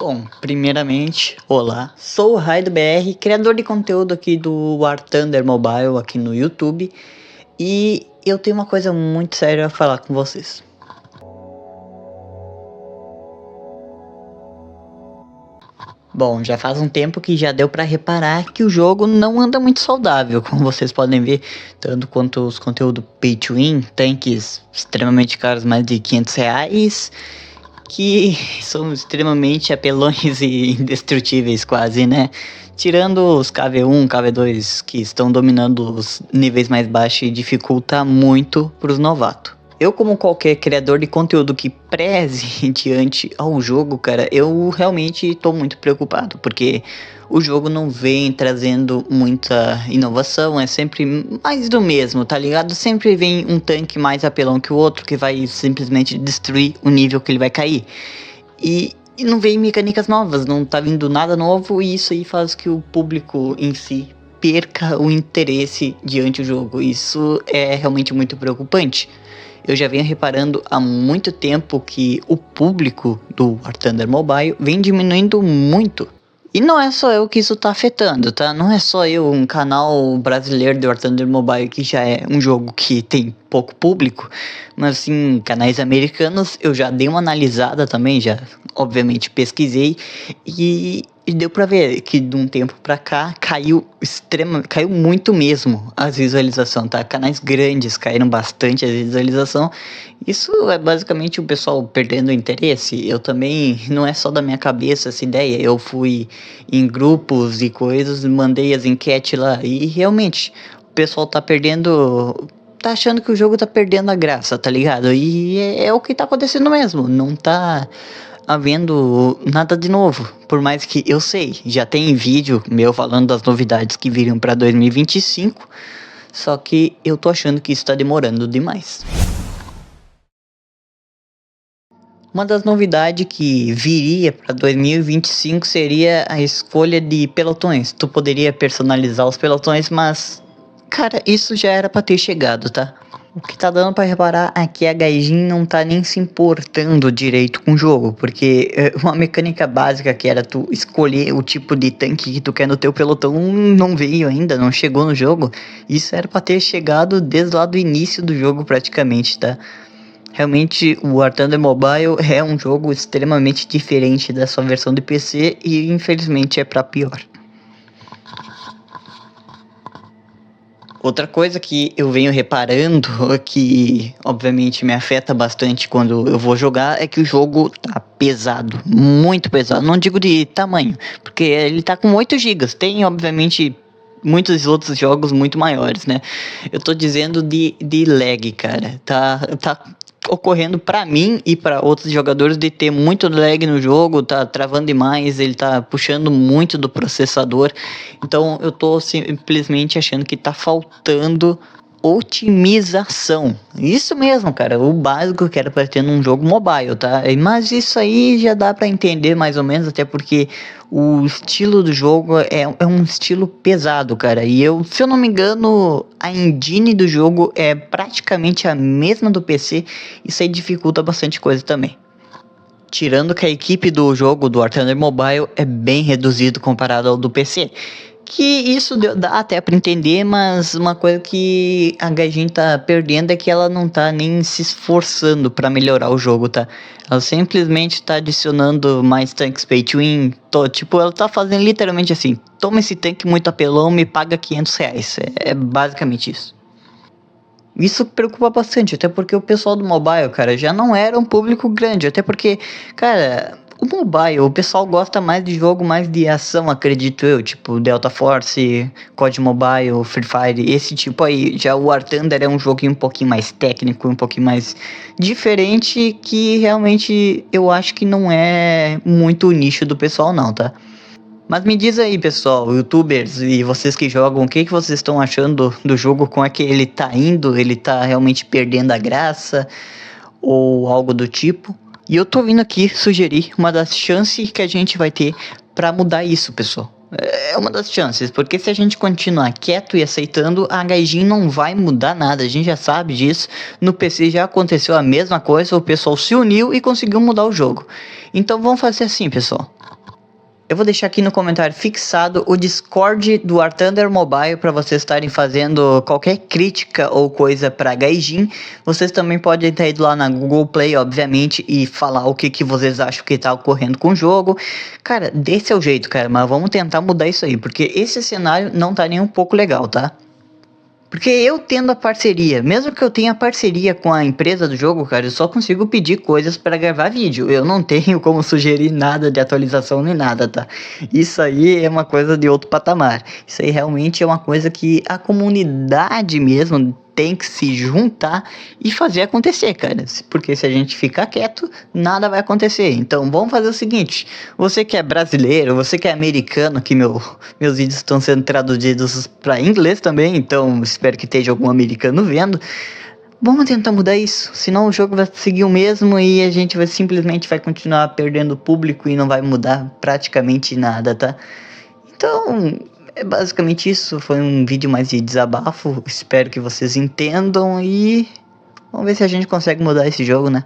Bom, primeiramente, olá, sou o Raido BR, criador de conteúdo aqui do War Thunder Mobile aqui no YouTube, e eu tenho uma coisa muito séria a falar com vocês. Bom, já faz um tempo que já deu pra reparar que o jogo não anda muito saudável, como vocês podem ver, tanto quanto os conteúdos pay to win, tanques extremamente caros, mais de R$ 500, que são extremamente apelões e indestrutíveis quase, né? Tirando os KV1, KV2 que estão dominando os níveis mais baixos e dificulta muito para os novatos. Eu, como qualquer criador de conteúdo que preze diante ao jogo, cara, eu realmente tô muito preocupado, porque o jogo não vem trazendo muita inovação, é sempre mais do mesmo, tá ligado? Sempre vem um tanque mais apelão que o outro, que vai simplesmente destruir o nível que ele vai cair. E não vem mecânicas novas, não tá vindo nada novo, e isso aí faz que o público em si perca o interesse diante do jogo. Isso é realmente muito preocupante. Eu já venho reparando há muito tempo que o público do War Thunder Mobile vem diminuindo muito. E não é só eu que isso tá afetando, tá? Não é só eu, um canal brasileiro do War Thunder Mobile, que já é um jogo que tem pouco público, mas sim, canais americanos, eu já dei uma analisada também, já obviamente pesquisei, e deu pra ver que de um tempo pra cá caiu muito mesmo as visualizações, tá? Canais grandes caíram bastante a visualização. Isso é basicamente o pessoal perdendo o interesse. Eu também, não é só da minha cabeça essa ideia, eu fui em grupos e coisas, mandei as enquetes lá, e realmente o pessoal tá perdendo, tá achando que o jogo tá perdendo a graça, tá ligado? E é o que tá acontecendo mesmo, não tá havendo nada de novo. Por mais que eu sei, já tem vídeo meu falando das novidades que viriam pra 2025, só que eu tô achando que isso tá demorando demais. Uma das novidades que viria para 2025 seria a escolha de pelotões. Tu poderia personalizar os pelotões, mas, cara, isso já era para ter chegado, tá? O que tá dando para reparar é que a Gaijin não tá nem se importando direito com o jogo, porque uma mecânica básica que era tu escolher o tipo de tanque que tu quer no teu pelotão não veio ainda, não chegou no jogo. Isso era para ter chegado desde lá do início do jogo praticamente, tá? Realmente, o War Thunder Mobile é um jogo extremamente diferente da sua versão de PC e infelizmente é para pior. Outra coisa que eu venho reparando, que obviamente me afeta bastante quando eu vou jogar, é que o jogo tá pesado, muito pesado. Não digo de tamanho, porque ele tá com 8 GB. Tem obviamente muitos outros jogos muito maiores, né? Eu tô dizendo de lag, cara. Tá ocorrendo pra mim e pra outros jogadores de ter muito lag no jogo, tá travando demais, ele tá puxando muito do processador. Então eu tô simplesmente achando que tá faltando otimização. Isso mesmo, cara, o básico que era para ter num jogo mobile, tá? Mas isso aí já dá para entender mais ou menos, até porque o estilo do jogo é um estilo pesado, cara. E eu, se eu não me engano, a engine do jogo é praticamente a mesma do PC. Isso aí dificulta bastante coisa também. Tirando que a equipe do jogo do War Thunder Mobile é bem reduzido comparado ao do PC. Que isso dá até pra entender, mas uma coisa que a Gaijin tá perdendo é que ela não tá nem se esforçando pra melhorar o jogo, tá? Ela simplesmente tá adicionando mais tanques pay to win, tipo, ela tá fazendo literalmente assim: toma esse tanque muito apelão, me paga R$ 500. É basicamente isso. Isso preocupa bastante, até porque o pessoal do mobile, cara, já não era um público grande, até porque, cara, o mobile, o pessoal gosta mais de jogo mais de ação, acredito eu, tipo Delta Force, COD Mobile, Free Fire, esse tipo aí. Já o War Thunder é um joguinho um pouquinho mais técnico, um pouquinho mais diferente, que realmente eu acho que não é muito o nicho do pessoal não, tá? Mas me diz aí, pessoal, youtubers e vocês que jogam, o que vocês estão achando do jogo? Como é que ele tá indo? Ele tá realmente perdendo a graça? Ou algo do tipo? E eu tô vindo aqui sugerir uma das chances que a gente vai ter pra mudar isso, pessoal. É uma das chances, porque se a gente continuar quieto e aceitando, a Gaijin não vai mudar nada, a gente já sabe disso. No PC já aconteceu a mesma coisa, o pessoal se uniu e conseguiu mudar o jogo. Então vamos fazer assim, pessoal. Eu vou deixar aqui no comentário fixado o Discord do War Thunder Mobile para vocês estarem fazendo qualquer crítica ou coisa para Gaijin. Vocês também podem estar indo lá na Google Play, obviamente, e falar o que vocês acham que tá ocorrendo com o jogo. Cara, desse é o jeito, cara, mas vamos tentar mudar isso aí, porque esse cenário não tá nem um pouco legal, tá? Porque eu tendo a parceria, mesmo que eu tenha parceria com a empresa do jogo, cara, eu só consigo pedir coisas para gravar vídeo. Eu não tenho como sugerir nada de atualização nem nada, tá? Isso aí é uma coisa de outro patamar. Isso aí realmente é uma coisa que a comunidade mesmo tem que se juntar e fazer acontecer, cara. Porque se a gente ficar quieto, nada vai acontecer. Então vamos fazer o seguinte: você que é brasileiro, você que é americano, que meus vídeos estão sendo traduzidos para inglês também, então espero que esteja algum americano vendo. Vamos tentar mudar isso, senão o jogo vai seguir o mesmo e a gente simplesmente vai continuar perdendo público e não vai mudar praticamente nada, tá? Então, é basicamente isso. Foi um vídeo mais de desabafo. Espero que vocês entendam e vamos ver se a gente consegue mudar esse jogo, né?